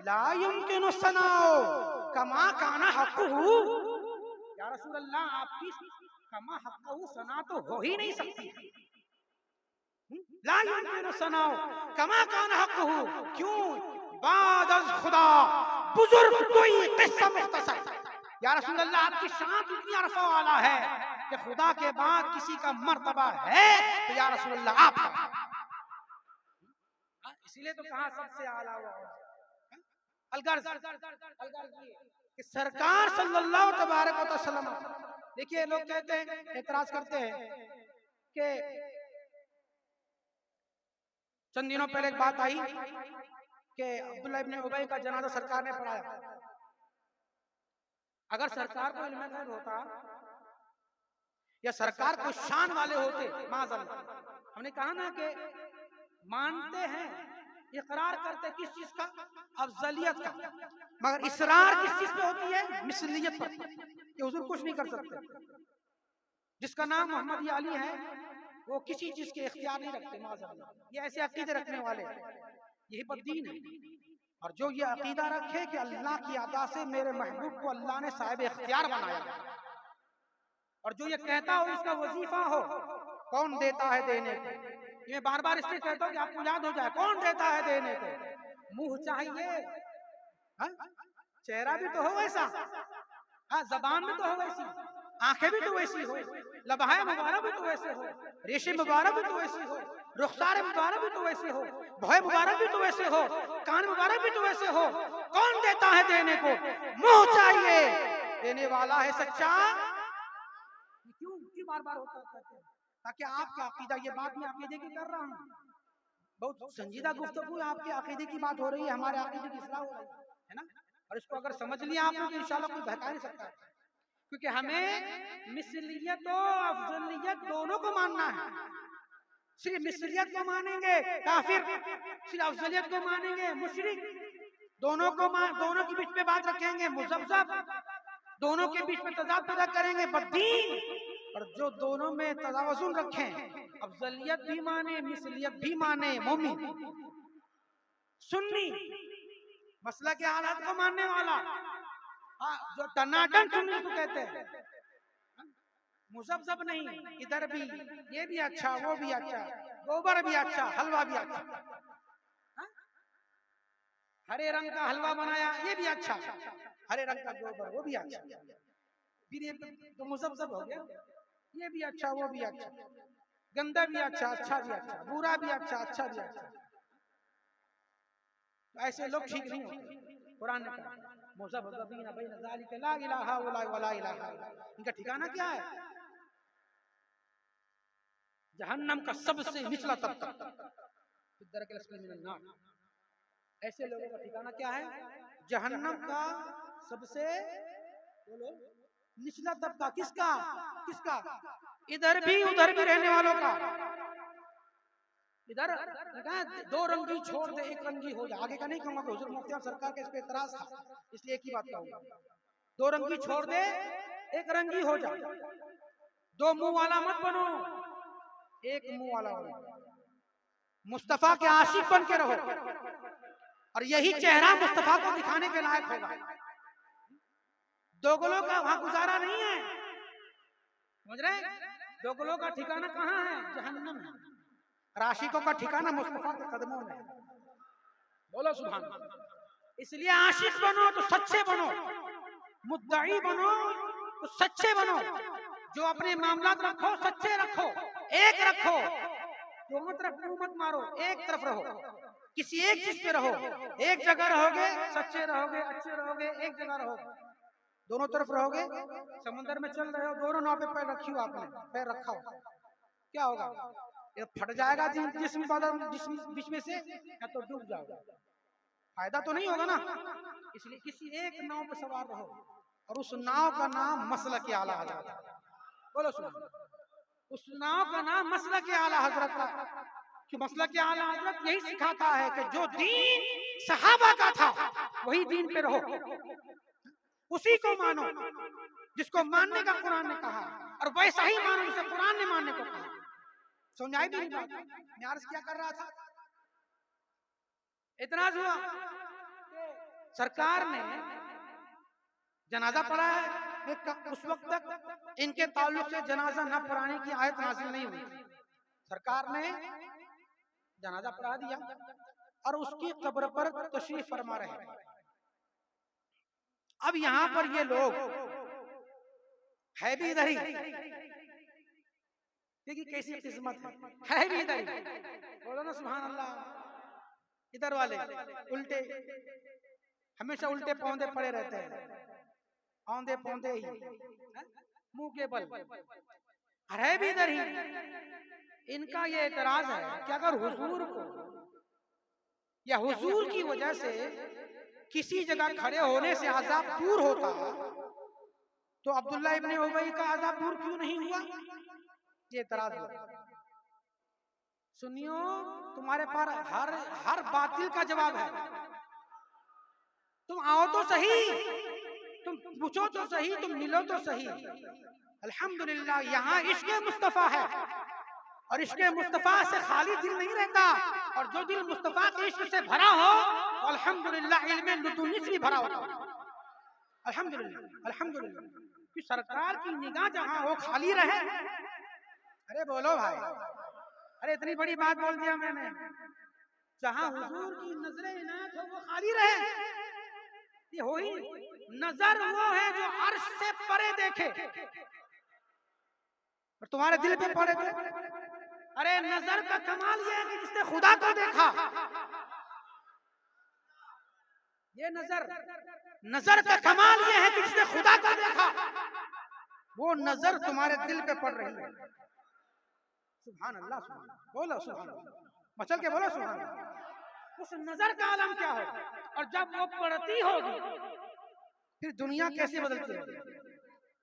ला युमकिनु सनाओ कमा काना हक़्क़ुहु, या रसूल अल्लाह आपकी कमा हक़्क़ुहु सना तो हो ही नहीं सकती, ला युमकिनु सनाओ कमा काना हक़्क़ुहु, क्यों बाद अज़ खुदा बुजुर्ग कोई किस्सा मुख्तसर, या रसूल अल्लाह आपकी शान इतनी अरफा वाला है कि खुदा के बाद किसी का मर्तबा है तो या रसूल अल्लाह आप, इसीलिए तो कहा सबसे आला हुआ अलगर्ज कि सरकार सल्लल्लाहु तबारक व तआला। देखिए लोग कहते हैं, एतराज करते हैं कि चंद दिनों पहले एक बात आई कि अब्दुल्लाह इब्न उबई का जनाजा सरकार ने पढ़ाया। अगर सरकार को इल्म गैब होता या सरकार को शान वाले होते, माज़अल्लाह, हमने कहा ना कि मानते हैं, इकरार करते किस चीज का, अफजलियत का, मगर इसरार किस चीज पे होती है, मिसलियत पर, कि हुजूर कुछ नहीं कर सकते। जिसका नाम मोहम्मद अली है वो किसी चीज के इख्तियार नहीं रखते, माज़अल्लाह, ये ऐसे अकीदे रखने वाले, यही बद्दीन है। और जो ये अकीदा रखे कि अल्लाह की अता से मेरे महबूब को अल्लाह ने साहिब इख्तियार बनाया, और जो ये कहता हो इसका वजीफा हो कौन देता है देने को, ये बार बार इसलिए कहता हूं कि आपको याद हो जाए, कौन देता है देने को, मुंह चाहिए, चेहरा भी तो हो वैसा, जबान भी तो हो वैसी, आंखें भी तो वैसी हो, लबहाए मुबारक भी तो वैसे हो, रेशे मुबारक भी तो वैसी हो, रुखसार मुबारक भी तो वैसे हो, भौं मुबारक भी तो वैसे हो, कान मुबारक भी तो वैसे हो, कौन देता है देने को, मुंह चाहिए देने वाला है सच्चा। क्यों बार बार होता है, ताकि आपका अकीदा, ये बात मैं अकीदे की कर रहा हूँ, बहुत संजीदा गुफ्तगू आपके अकीदे की बात हो रही है, हमारे अकीदे की इस्लाह हो रही है ना। और इसको अगर समझ लिया आपने तो इंशाल्लाह कोई बहका नहीं सकता, क्योंकि हमें मिसलियत और अफजलियत दोनों को मानना है। सिर्फ मिसलियत को मानेंगे काफिर, सिर्फ अफजलियत को मानेंगे मुशरिक, दोनों के बीच में बात रखेंगे मुज़ब्ज़ब, दोनों के बीच में तज़ाद पैदा करेंगे बद्दीन। और जो दोनों में तज़ावुज़ुन रखें, अफजलियत भी माने मिसलियत भी माने, मोमिन सुन्नी मसला के हालात को मानने वाला, जो टनाटन सुन्नी को कहते हैं, मुज़ब्ज़ब नहीं, इधर भी ये भी अच्छा वो भी अच्छा, गोबर भी अच्छा हलवा भी अच्छा, हरे रंग का हलवा बनाया ये भी अच्छा, हरे रंग का गोबर वो भी अच्छा, फिर ये तो मुज़ब्ज़ब हो गया, ये भी अच्छा वो भी अच्छा, गंदा भी अच्छा अच्छा भी अच्छा, बुरा भी अच्छा अच्छा भी अच्छा। ऐसे लोग ठीक नहीं होते। कुरान ने कहा मुज़ब्ज़बीन बैन ज़ालिका ला इलाहा वला इलाहा, इनका ठिकाना क्या है? जहन्नम का सबसे निचला तबका, ऐसे लोगों का ठिकाना क्या है? जहन्नम का सबसे बोलो निचला तबका। किसका किसका? इधर भी उधर भी रहने वालों का। इधर दो रंगी छोड़ दे एक रंगी हो जा, आगे का नहीं कहूंगा, हुजूर मुफ्ती सरकार के इस पे एतराज था, इसलिए एक ही बात कहूंगा, दो रंगी छोड़ दे एक रंगी हो जा, दो मुंह वाला मत बनो, एक मुंह वाला बनो, मुस्तफा के आशिक बन के रहो, और यही चेहरा मुस्तफा को दिखाने के लायक होगा। दोगलों का वहां गुजारा नहीं है, समझ रहे? दोगलों का ठिकाना कहाँ है? जहन्नम है। राशिकों का ठिकाना मुस्तफा के कदमों में। बोलो सुभान अल्लाह। इसलिए आशिक बनो तो सच्चे बनो, मुद्दई बनो तो सच्चे बनो, जो अपने मामलात रखो सच्चे रखो, एक रखो, दोनों तरफ मुंह मत मारो, एक तरफ रहो, किसी एक चीज पे रहो, एक जगह रहोगे सच्चे रहोगे अच्छे रहोगे, एक जगह रहोगे, दोनों तरफ रहोगे। समुद्र में चल रहे हो, दोनों नाव पे पैर रखी हो, आपने पैर रखा हो, क्या होगा? ये फट जाएगा जिस्म बीच में से, या तो डूब जाओगे, फायदा तो नहीं होगा ना। इसलिए किसी एक नाव पे सवार रहो, और उस नाव का नाम मसलक आला हजरत। बोलो सुनो, उस नाव का नाम मसलक आला हजरत का, कि मसलक आला हजरत यही सिखाता है कि जो दीन सहाबा का था वही दीन पे रहो, उसी को मानो जिसको मानने का कुरान ने कहा, और वैसा ही मानो जिसे कुरान ने मानने को कहा। समझाई भी नहीं बात? मैं अर्ज क्या कर रहा था, इतराज हुआ सरकार ने जनाजा पढ़ा है, उस वक्त तक इनके ताल्लुक से जनाजा न पढ़ाने की आयत नाज़िल नहीं हुई। सरकार ने जनाजा पढ़ा दिया और उसकी कब्र पर तशरीफ फरमा रहे हैं। अब यहां पर ये लोग है भी इधर ही, देखिए कैसी किस्मत है भी इधर ही, बोलो ना सुभान अल्लाह। इधर वाले उल्टे, हमेशा उल्टे पौंधे पड़े रहते हैं, औंधे पौंधे ही मुंह के बल, है भी इधर ही। इनका ये एतराज है कि अगर हुजूर को या हुजूर की वजह से किसी जगह खड़े होने से अजाब दूर होता तो अब्दुल्ला इब्ने उबई का अजाब दूर क्यों नहीं हुआ? ये एतराज है। सुनियो, तुम्हारे पास हर बातिल का जवाब है। तुम आओ तो सही, तुम पूछो तो सही, तुम मिलो तो सही। अल्हम्दुलिल्लाह यहाँ इश्क़ मुस्तफ़ा है, और इश्क़ मुस्तफ़ा से खाली दिल नहीं रहता, और जो दिल मुस्तफ़ा के इश्क़ से भरा हो तो अल्हम्दुलिल्लाह इल्मे लुतूनिस भी भरा होता है। अल्हम्दुलिल्लाह अल्हम्दुलिल्लाह कि सरकार की निगाह जहाँ हो खाली रहे। अरे बोलो भाई, अरे इतनी बड़ी बात बोल दिया मैंने, जहाँ हुजूर की नजरे इनायत हो वो खाली रहे। ये हो ही, नजर वो है जो अर्श से परे देखे, और तुम्हारे दिल पे पड़े थे। अरे नजर का कमाल ये है कि जिसने खुदा को देखा, ये नजर का कमाल ये है कि जिसने खुदा को देखा, वो नजर तुम्हारे दिल पे पड़ रही है। सुभान अल्लाह, सुभान, बोलो सुभान अल्लाह, मचल के बोलो सुभान अल्लाह। उस नजर का आलम क्या हो, और जब वो पड़ती होगी फिर दुनिया कैसे बदलती होगी,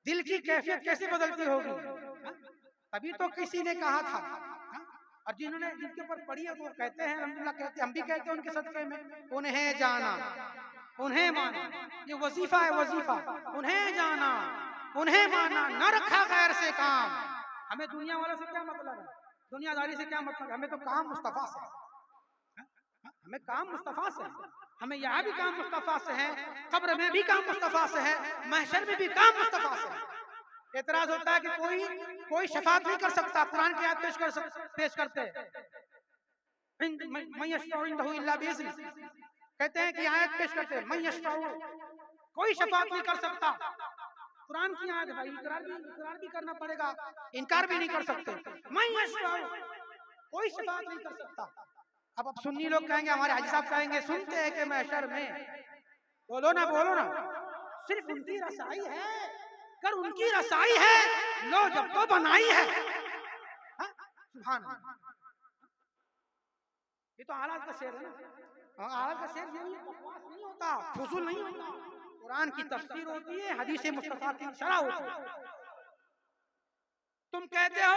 दिल की कैफियत कैसे बदलती होगी। तभी तो किसी ने कहा था, और जिन्होंने जिनके ऊपर पढ़ी है वो कहते हैं अल्हम्दुलिल्लाह, कहते हम भी कहते हैं उनके सदक़े में, उन्हें जाना उन्हें माना, ये वजीफा है वजीफा, उन्हें जाना उन्हें माना, न रखा गैर से काम। हमें दुनिया वालों से क्या मतलब है, दुनियादारी से क्या मतलब है, हमें तो काम मुस्तफा से है, हमें काम मुस्तफा से है, हमें यहाँ भी काम मुस्तफा से है, कब्र में भी काम मुस्तफा से है, महशर में भी काम मुस्तफा से है। एतराज होता है कि कोई शफात नहीं कर सकता, कुरान की आयत पेश करते कहते हैं कि आयत पेश करते हैं कोई शफात नहीं कर सकता, कुरान की आयत भाई, इकरार भी करना पड़ेगा, इनकार भी नहीं कर सकते, कोई शफात नहीं कर सकता। अब सुन्नी लोग कहेंगे, हमारे हाजी साहब कहेंगे, सुनते हैं कि महशर में, बोलो ना सिर्फ उनकी रसाई है, कर उनकी रसाई है, लो जब तो बनाई है। सुभान अल्लाह, ये तो आला का शेर है ना, आला का शेर ये बकवास नहीं होता, फुजूल नहीं होता, कुरान की तफसीर होती है, हदीस मुस्तफा की शरह होती है। तुम कहते हो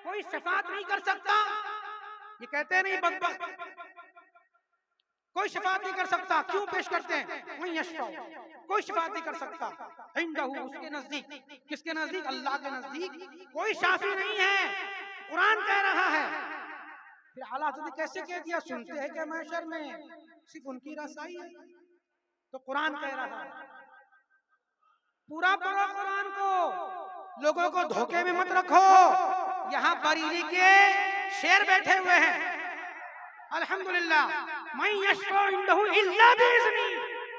कोई शफात नहीं कर सकता, ये कहते नहीं बदबख्त, कोई शफात नहीं कर सकता, क्यों पेश करते हैं कोई शफात नहीं कर सकता, इंदहू उसके नजदीक, किसके नजदीक, अल्लाह के नजदीक कोई शाफी नहीं है, कुरान कह रहा है। फिर आला हज़रत कैसे कह दिया, सुनते हैं कि महशर में सिर्फ उनकी रसाई है, तो कुरान कह रहा है। पूरा पढ़ो कुरान को, लोगों को धोखे में मत रखो। यहाँ बरेली के शेर बैठे हुए हैं, अल्हम्दुलिल्लाह, मैं यशफअ इंदहु इल्ला बिइज़्नी,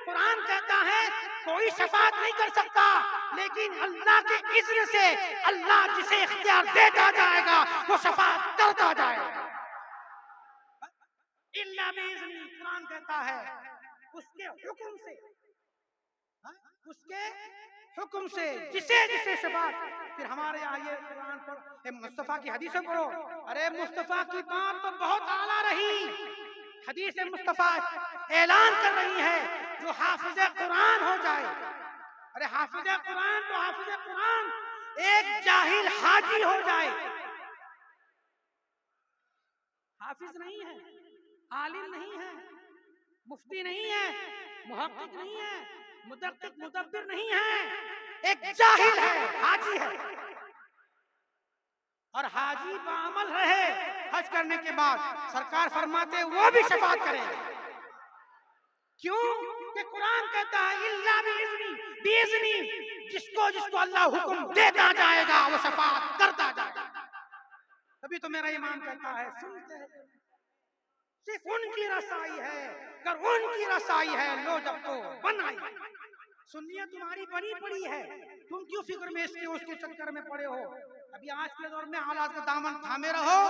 कुरान कहता है कोई शफात नहीं कर सकता, लेकिन अल्लाह के इज़्न से, अल्लाह जिसे इख्तियार देता जाएगा वो शफात करता जाएगा। इल्ला बिइज़्नी, कुरान कहता है उसके हुक्म से, उसके हुक्म से जिसे जिसे शफात। फिर हमारे यहाँ ये कुरान पर मुस्तफा की हदीसें पढ़ो, अरे मुस्तफा की बात तो बहुत आला रही, हदीस मुस्तफा ऐलान कर रही है जो हाफिज कुरान हो जाए, अरे हाफिज कुरान तो हाफिज कुरान एक जाहिल हाजी हो जाए, हाफिज नहीं है, आलिम नहीं है, मुफ्ती नहीं है, मुहक्किक नहीं है, मुदक्किक मुदब्बिर नहीं है, एक जाहिल है, हाजी है। और हाजी बाअमल रहे हज करने के बाद, सरकार फरमाते वो भी शफात करेगा। क्यों कि कुरान कहता है इल्ला बिइज़्नी, बिइज़्नी, जिसको जिसको अल्लाह हुक्म देता जाएगा वो शफात करता जाएगा। तभी तो मेरा ईमान कहता है, सुनते हैं सिर्फ उनकी रसाई है, कर उनकी रसाई है, लो जब तो बनाई। सुन्नियत तुम्हारी बनी पड़ी है, तुम क्यों फिक्र में इसके उसके चक्कर में पड़े हो। अभी आज के दौर में हालात का दामन थामे रहो,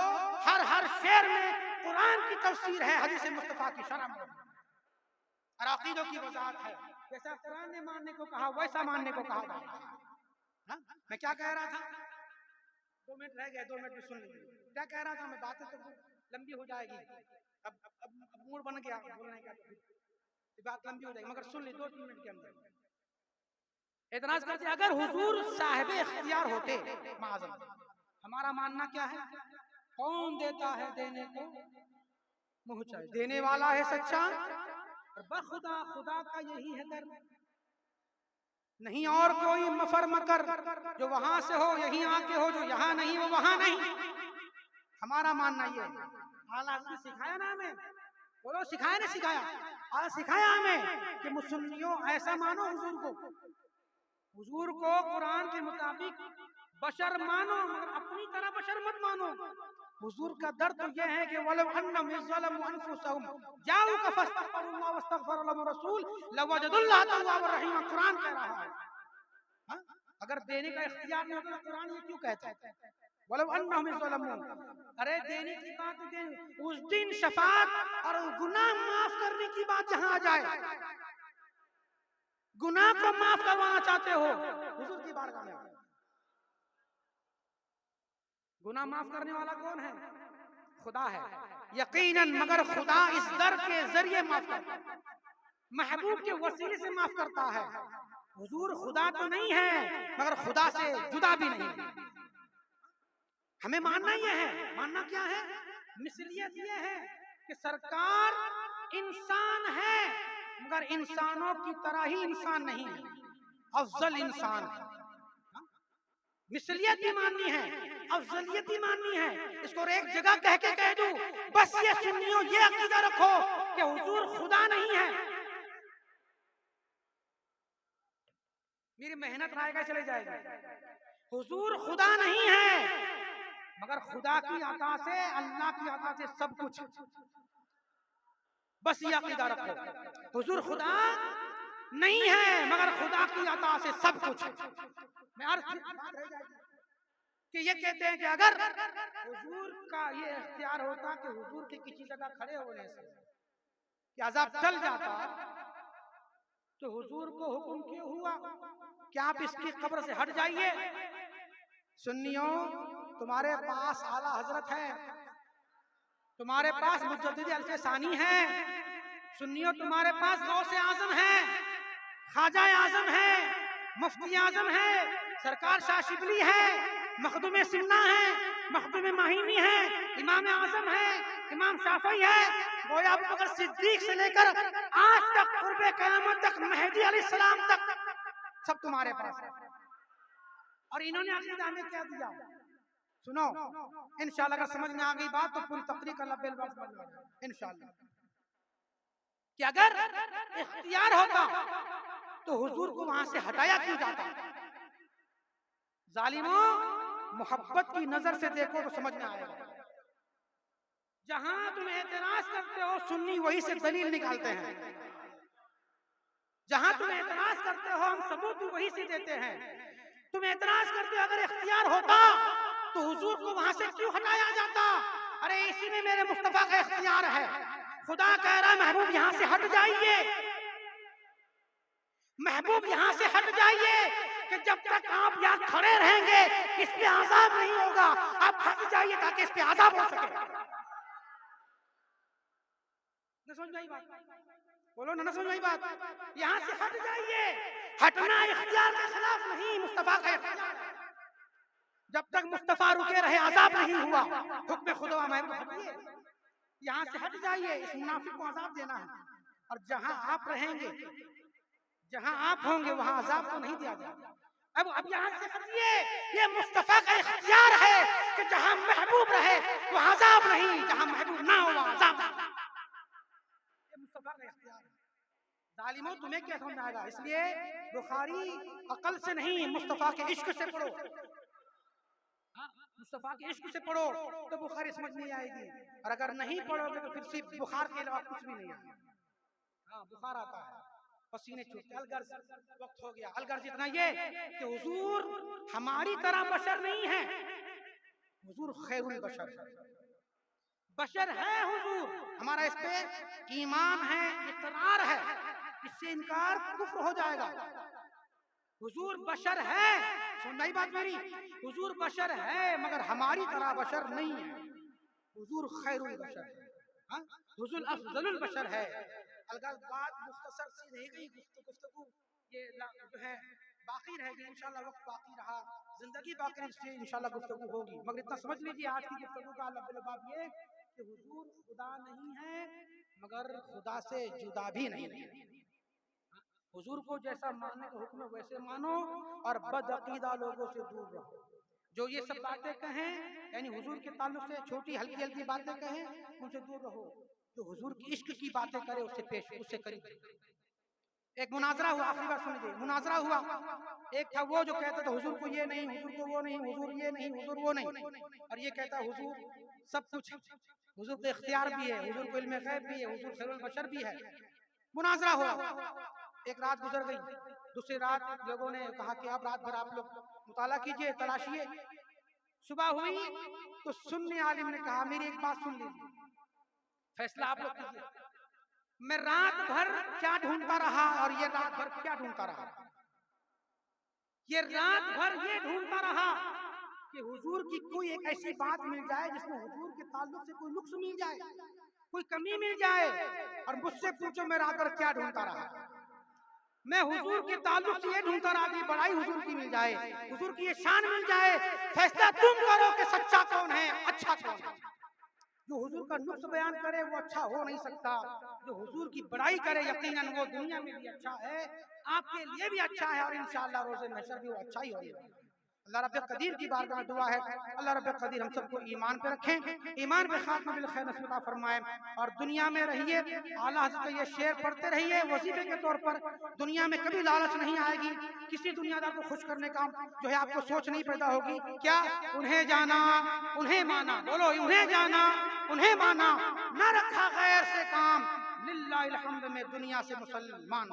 हर शेर में कुरान की तफसीर है, हदीस मुस्तफा की शरह में, और अकीदों की वजाहत है। जैसा कुरान ने मानने को कहा वैसा मानने को कहा जाता है। मैं क्या कह रहा था, 2 मिनट रह गए, 2 मिनट में सुन लीजिए क्या कह रहा था। मैं बातें तो लंबी हो जाएगी, अब मूड बन गया बोलने का, बात लंबी हो जाएगी, मगर सुन ली 2-3 मिनट के अंदर। एतराज करते अगर हुजूर साहिब इख्तियार होते, माज़म, हमारा मानना क्या है, कौन देता है देने को मुँह चाहे, देने वाला है सच्चा, और बखुदा खुदा का यही है दर, नहीं और कोई मफर मकर, जो वहां से हो यहीं आके हो, जो यहाँ नहीं वो वहां नहीं। हमारा मानना ये है, आला ने सिखाया ना हमें, बोलो सिखाया नहीं सिखाया, आला सिखाया हमें कि मुसल्लियों ऐसा मानो हुजूर को कुरान के मुताबिक बशर मानो, मगर अपनी तरह बशर मत मानो। हुजूर का दर्द तो यह है कि वलौ अन्नहुम ज़लमू अनफुसहुम जाऊक फस्तगफिरुल्लाह वस्तगफर लहुम रसूल लवजदुल्लाह तव्वाबर रहीम, कुरान कह रहा है। अगर देने का इख्तियार नहीं होता कुरान ये क्यों कहता है वलौ अन्नहुम ज़लमू, अरे देने की बात दे, उस दिन शफाअत और गुनाह माफ करने की बात जहां आ जाए, गुनाह को माफ करवाना चाहते हो हुजूर की बारगाह में, गुनाह माफ करने वाला कौन है, खुदा है यकीनन, मगर खुदा इस दर के जरिए माफ करता है, महबूब के वसीले से माफ करता है। हुजूर खुदा तो नहीं है मगर खुदा से जुदा भी नहीं है। हमें मानना ये है, मानना क्या है, मिसलियत ये है कि सरकार इंसान है मगर इंसानों की तरह ही इंसान नहीं है, अफजल इंसान है। मिसलियत भी माननी है, अफजलियत भी माननी है। इसको एक जगह कह के कह दूं, बस ये सुन्नियों ये अकीदा रखो कि हुजूर खुदा नहीं है, मेरी मेहनत रायगा चले जाएगी। हुजूर खुदा नहीं है मगर खुदा की अता से, अल्लाह की अता से सब कुछ, बस ये अकीदा रखो। हुजूर खुदा नहीं है मगर खुदा की अता से सब कुछ। मैं अर्ज कि ये कहते हैं कि अगर हुजूर का ये इख्तियार होता कि हुजूर के किसी जगह खड़े होने से कि अज़ाब टल जाता, तो हुजूर को हुक्म क्यों हुआ कि आप इसकी कब्र से हट जाइए? सुन्नियों, तुम्हारे पास आला हजरत है, तुम्हारे पास मुजद्दिद अल्फ़सानी है। सुन्नियों, तुम्हारे पास गौसे आजम है, ख्वाजा आजम है, मुफ्ती आजम है, सरकार शाह शिबली है, मखदूम सिन्ना है, मखदूम माहिनी है, इमाम आजम है, इमाम शाफई है, गोया अबू बकर सिद्दीक से लेकर आज तक कुर्बे क़यामत तक मेहदी अलैहिस्सलाम तक सब तुम्हारे पास है। और इन्होंने अकीदा हमें क्या दिया? सुनो, इंशाअल्लाह अगर समझ में आ गई बात तो पूरी तकरीर का लब्बे लबास समझ में आ जाएगा इंशाअल्लाह। कि अगर इख्तियार होता तो हुजूर को वहां से हटाया क्यों जाता? जालिमों, मोहब्बत की नजर से देखो तो समझ में आएगा। जहां तुम एतराज करते हो सुन्नी वही से दलील निकालते हैं, जहां तुम एतराज करते हो हम सबूत भी वही से देते हैं। तुम एतराज करते हो अगर इख्तियार होता तो हुजूर को वहां से क्यों हटाया जाता? अरे इसी में मेरे मुस्तफा का इख्तियार है। खुदा कह रहा है महबूब यहां से हट जाइए, महबूब यहां से हट जाइए कि जब तक आप यहाँ खड़े रहेंगे इस पे आजाब नहीं होगा, आप हट जाइए ताकि इस पे आजाब हो सके। न समझ में आई बात? बोलो ना, न समझ में आई बात? यहाँ से हट जाइए, हटना इख्तियार के खिलाफ नहीं, मुस्तफा का इख्तियार है। जब तक मुस्तफा रुके रहे आजाब नहीं हुआ, हुक्म खुदा महबूब हटिए, यहाँ से हट जाइए, इस मुनाफिक को आजाब देना है। और जहां आप रहेंगे, जहां आप होंगे वहां आजाब तो नहीं दिया जाएगा। अब यहाँ से हटिए, ये मुस्तफा का इख्तियार है कि जहां महबूब रहे वहां आजाब नहीं, जहां महबूब ना हो वहां आजाब। ये मुस्तफा का इख्तियार है। जालिमों, तुम्हें क्या समझ आएगा? इसलिए बुखारी अकल से नहीं मुस्तफा के इश्क से पढ़ो, मुस्तफा के इश्क से पढ़ो तो बुखारी समझ नहीं आएगी। और अगर नहीं पढ़ोगे तो फिर सिर्फ बुखार के अलावा कुछ भी नहीं आएगा। हाँ, बुखार आता है, पसीने छूटते, अलगर्ज वक्त हो गया। अलगर्ज इतना ये कि हुजूर हमारी तरह बशर नहीं है, हुजूर खैरुल बशर है, बशर है हुजूर। हमारा इस पे ईमान है, इकरार है, इससे इनकार कुफ्र हो जाएगा। हुजूर बशर है, सुन नहीं बात मेरी, हुजूर बशर है मगर हमारी तरह बशर नहीं है, हुजूर खैरुल बशर है, हाँ? हुजूर अफजलुल बशर है। अगर बात मुख्तसर सी रह गई, गुफ्तगू ये जो है बाकी रहेगी, इंशाल्लाह वक्त बाकी रहा, जिंदगी बाकी से इंशाल्लाह गुफ्तगू होगी। मगर इतना समझ लीजिए आज की गुफ्तगू का लबाब ये कि हुजूर खुदा नहीं है मगर खुदा से जुदा भी नहीं है। हुजूर को जैसा मानने का हुक्म है वैसे मानो और बदअकीदा लोगों से दूर रहो। जो ये सब बातें कहें यानी हुजूर के ताल्लुक से छोटी हल्की हल्की बातें कहें उनसे दूर रहो। जो हुजूर की इश्क की बातें करे उससे करीब। एक मुनाजरा हुआ, आखिरी बार सुन लीजिए, मुनाजरा हुआ। एक था वो जो कहता था हुजूर को ये नहीं, हुजूर को वो नहीं, हुजूर ये नहीं, हुजूर वो नहीं, और ये कहता हुजूर सब कुछ, हुजूर को इख्तियार भी है, हुजूर को इल्म गैब भी है, हुजूर खैरुल बशर भी है। मुनाजरा हुआ, एक रात गुजर गई, दूसरी रात लोगों ने कहा कि अब रात भर आप लोग मुताला कीजिए, तलाशिए। सुबह हुई तो सुन्नी आलिम ने कहा मेरी एक बात सुन लीजिए, फैसला आप लोग कीजिए, मैं रात भर क्या ढूंढता रहा और ये रात भर क्या ढूंढता रहा, ये रात भर ये ढूंढता रहा कि हुजूर की कोई एक ऐसी बात मिल जाए जिसमें हुजूर के ताल्लुक से कोई नुक्स मिल जाए, कोई कमी मिल जाए, और मुझसे पूछो मैं रात क्या ढूंढता रहा। मैं हुजूर के ताल्लुक से ये ढूंढता रहा कि बड़ाई हुजूर की मिल जाए, हुजूर की ये शान मिल जाए, फैसला तुम करो कि सच्चा कौन है, अच्छा कौन है। जो हुजूर का नुक्स बयान करे वो अच्छा हो नहीं सकता, जो हुजूर की बड़ाई करे यकीनन वो दुनिया में भी अच्छा है, आपके लिए भी अच्छा है, और इंशाअल्लाह रोज़े महशर भी वो अच्छा ही होगा। अल्लाह रब्बुल कदीर की बारगाह में दुआ है, अल्लाह रब्बुल कदीर हम सबको ईमान पे रखें, ईमान पे खात्मा बिल खैर नसीब अता फरमाए, और दुनिया में रहिए आला हज़रत का ये शेर पढ़ते रहिए वजीफे के तौर पर। दुनिया में कभी लालच नहीं आएगी, किसी दुनियादार को खुश करने का जो है आपको सोच नहीं पैदा होगी। क्या उन्हें जाना उन्हें माना, बोलो उन्हें जाना उन्हें माना, न रखा गैर से काम, लिल्लाहिल हम्द में दुनिया से मुसलमान।